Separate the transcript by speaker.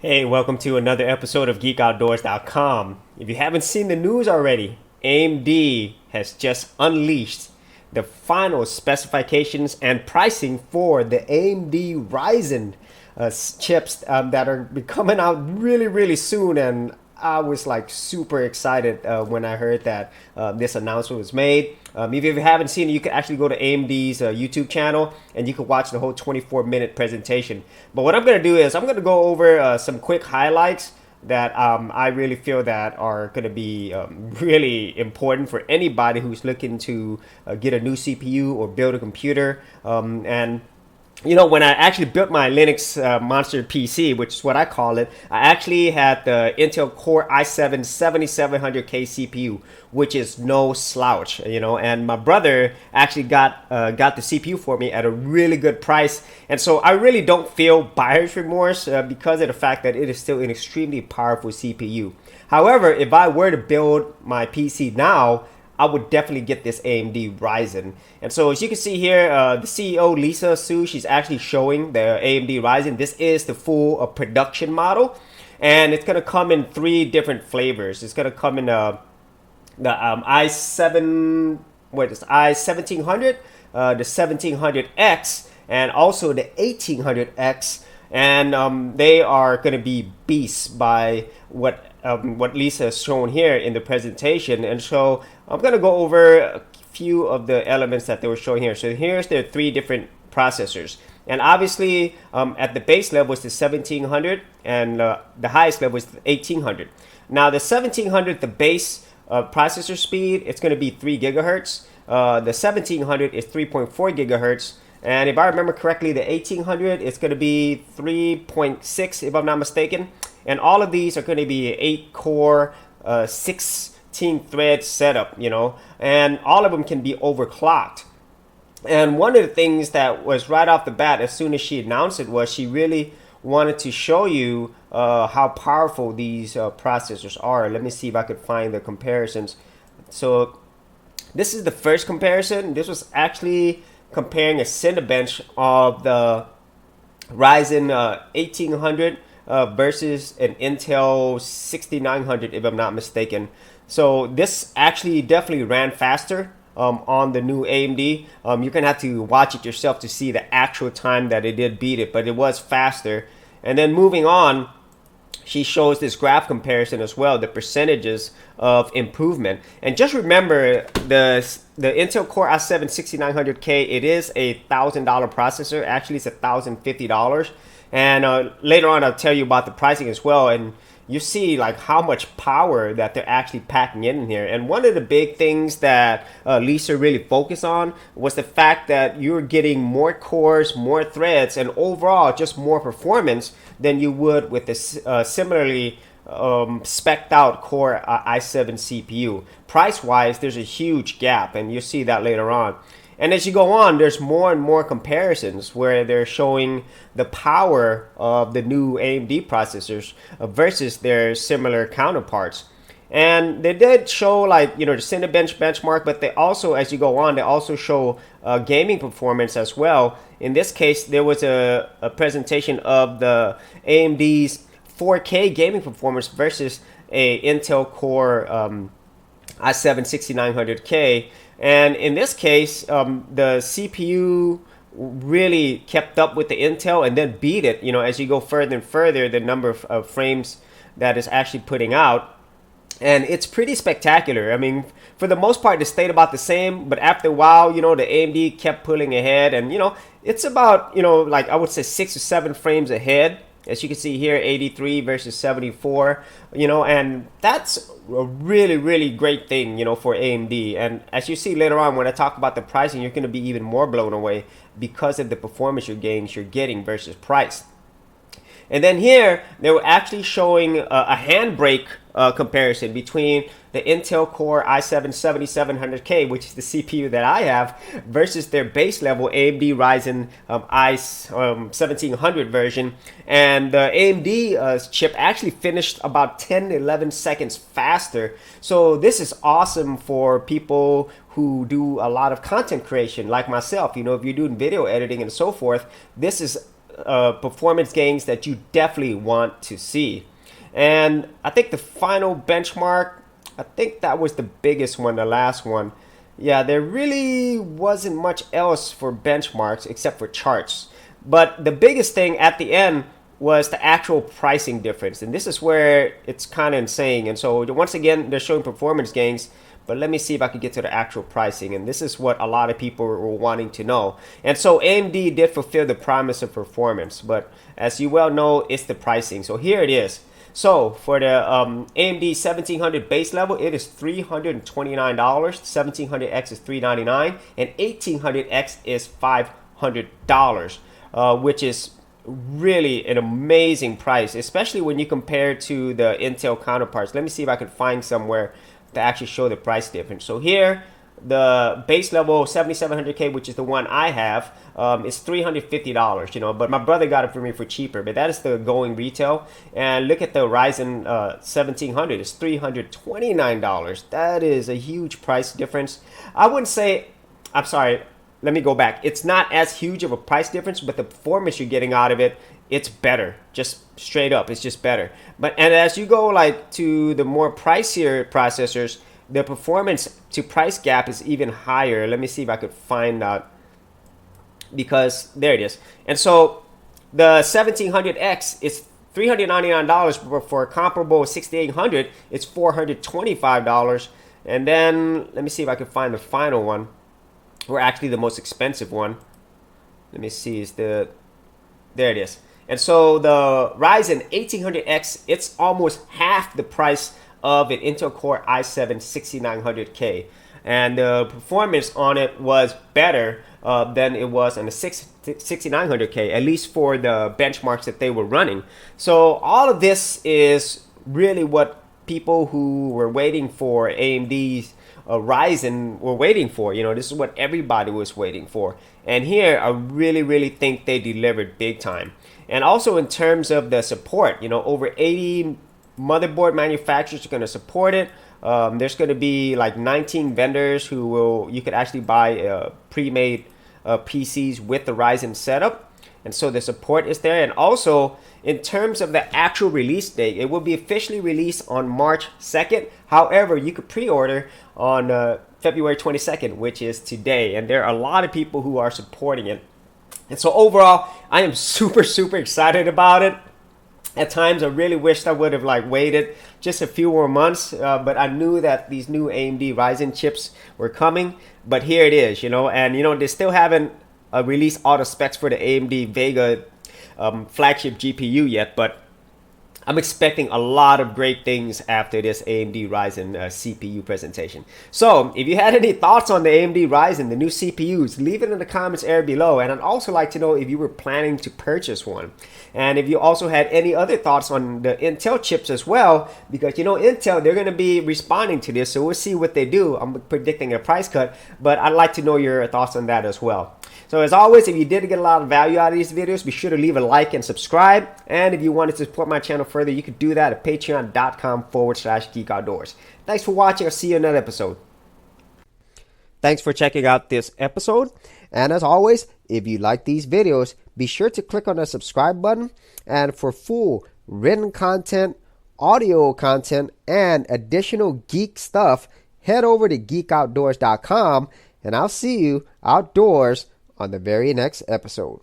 Speaker 1: Hey, welcome to another episode of GeekOutdoors.com. If you haven't seen the news already, AMD has just unleashed the final specifications and pricing for the AMD Ryzen chips that are coming out really soon. And I was like super excited when I heard that this announcement was made. If you haven't seen it, you can actually go to AMD's YouTube channel and you can watch the whole 24-minute presentation. But what I'm going to do is I'm going to go over some quick highlights that I really feel that are going to be really important for anybody who's looking to get a new CPU or build a computer. And you know, when I actually built my Linux monster PC, which is what I call it, I actually had the Intel Core i7 7700K CPU, which is no slouch, you know. And my brother actually got the CPU for me at a really good price, and so I really don't feel buyer's remorse because of the fact that it is still an extremely powerful CPU. However, if I were to build my PC now, I would definitely get this AMD Ryzen. And so as you can see here, the CEO, Lisa Su, she's actually showing the AMD Ryzen. This is the full production model. And it's going to come in 3 different flavors. It's going to come in the i7, what is it, i1700, the 1700X, and also the 1800X. And they are going to be beasts by what Lisa has shown here in the presentation. And so I'm going to go over a few of the elements that they were showing here. So here's their 3 different processors. And obviously at the base level is the 1700, and the highest level is the 1800. Now the 1700, the base processor speed, it's going to be 3 gigahertz. The 1700 is 3.4 gigahertz. And if I remember correctly, the 1800 is going to be 3.6, if I'm not mistaken. And all of these are going to be 8-core, 16-thread setup, you know. And all of them can be overclocked. And one of the things that was right off the bat, as soon as she announced it, was she really wanted to show you how powerful these processors are. Let me see if I could find the comparisons. So this is the first comparison. This was actually comparing a Cinebench of the Ryzen 1800 versus an Intel 6900, if I'm not mistaken. So this actually definitely ran faster on the new AMD. You're going to have to watch it yourself to see the actual time that it did beat it, but it was faster. And then moving on, she shows this graph comparison as well, the percentages of improvement. And just remember, the Intel Core i7 6900K, it is a $1,000 processor. Actually, it's $1,050. And later on, I'll tell you about the pricing as well. And you see like how much power that they're actually packing in here. And one of the big things that Lisa really focused on was the fact that you're getting more cores, more threads, and overall just more performance than you would with this similarly spec'd out Core i7 CPU. Price wise, there's a huge gap, and you'll see that later on. And as you go on, there's more and more comparisons where they're showing the power of the new AMD processors versus their similar counterparts. And they did show, like, you know, the Cinebench benchmark, but they also, as you go on, they also show gaming performance as well. In this case, there was a presentation of the AMD's 4K gaming performance versus a Intel Core i7 6900K. And in this case, the CPU really kept up with the Intel and then beat it. You know, as you go further and further, the number of frames that is actually putting out. And it's pretty spectacular. I mean, for the most part, it stayed about the same. But after a while, you know, the AMD kept pulling ahead. And, you know, it's about, you know, like I would say 6 or 7 frames ahead. As you can see here, 83 versus 74, you know, and that's a really great thing, you know, for AMD. And as you see later on, when I talk about the pricing, you're going to be even more blown away because of the performance gains you're getting versus price. And then here, they were actually showing a Handbrake comparison between the Intel Core i7 7700K, which is the CPU that I have, versus their base level AMD Ryzen i1700 version. And the AMD chip actually finished about 10 to 11 seconds faster. So this is awesome for people who do a lot of content creation like myself. You know, if you're doing video editing and so forth, this is performance gains that you definitely want to see. And I think the final benchmark, I think that was the biggest one, the last one. Yeah, there really wasn't much else for benchmarks except for charts. But the biggest thing at the end was the actual pricing difference. And this is where it's kind of insane. And so once again, they're showing performance gains. But let me see if I can get to the actual pricing. And this is what a lot of people were wanting to know. And so AMD did fulfill the promise of performance. But as you well know, it's the pricing. So here it is. So for the AMD 1700 base level, it is $329. 1700X is $399, and 1800X is $500, which is really an amazing price, especially when you compare to the Intel counterparts. Let me see if I can find somewhere to actually show the price difference. So here, the base level 7700K, which is the one I have, is $350, you know, but my brother got it for me for cheaper, but that is the going retail. And look at the Ryzen 1700, it's $329. That is a huge price difference. I wouldn't say, I'm sorry, let me go back. It's not as huge of a price difference, but the performance you're getting out of it, it's better. Just straight up, it's just better. And as you go like to the more pricier processors, the performance to price gap is even higher. Let me see if I could find out, because there it is. And so the 1700X is $399, but for a comparable 6800, it's $425. And then let me see if I can find the final one, or actually the most expensive one. Let me see, there it is. And so the Ryzen 1800X, it's almost half the price of an Intel Core i7 6900K, and the performance on it was better than it was on the 6900K, at least for the benchmarks that they were running. So all of this is really what people who were waiting for AMD's Ryzen were waiting for. You know, this is what everybody was waiting for. And here, I really think they delivered big time. And also in terms of the support, you know, over 80 motherboard manufacturers are going to support it. There's going to be like 19 vendors who will, you could actually buy pre-made PCs with the Ryzen setup. And so the support is there. And also in terms of the actual release date, it will be officially released on March 2nd. However, you could pre-order on February 22nd, which is today. And there are a lot of people who are supporting it. And so overall, I am super excited about it. At times, I really wished I would have like waited just a few more months, but I knew that these new AMD Ryzen chips were coming. But here it is, you know, and you know they still haven't released all the specs for the AMD Vega flagship GPU yet, but I'm expecting a lot of great things after this AMD Ryzen CPU presentation. So if you had any thoughts on the AMD Ryzen, the new CPUs, leave it in the comments area below. And I'd also like to know if you were planning to purchase one. And if you also had any other thoughts on the Intel chips as well, because you know Intel, they're going to be responding to this. So we'll see what they do. I'm predicting a price cut, but I'd like to know your thoughts on that as well. So as always, if you did get a lot of value out of these videos, be sure to leave a like and subscribe. And if you wanted to support my channel further, you could do that at patreon.com/Geek Outdoors. Thanks for watching. I'll see you in another episode. Thanks for checking out this episode. And as always, if you like these videos, be sure to click on the subscribe button. And for full written content, audio content, and additional geek stuff, head over to geekoutdoors.com. And I'll see you outdoors on the very next episode.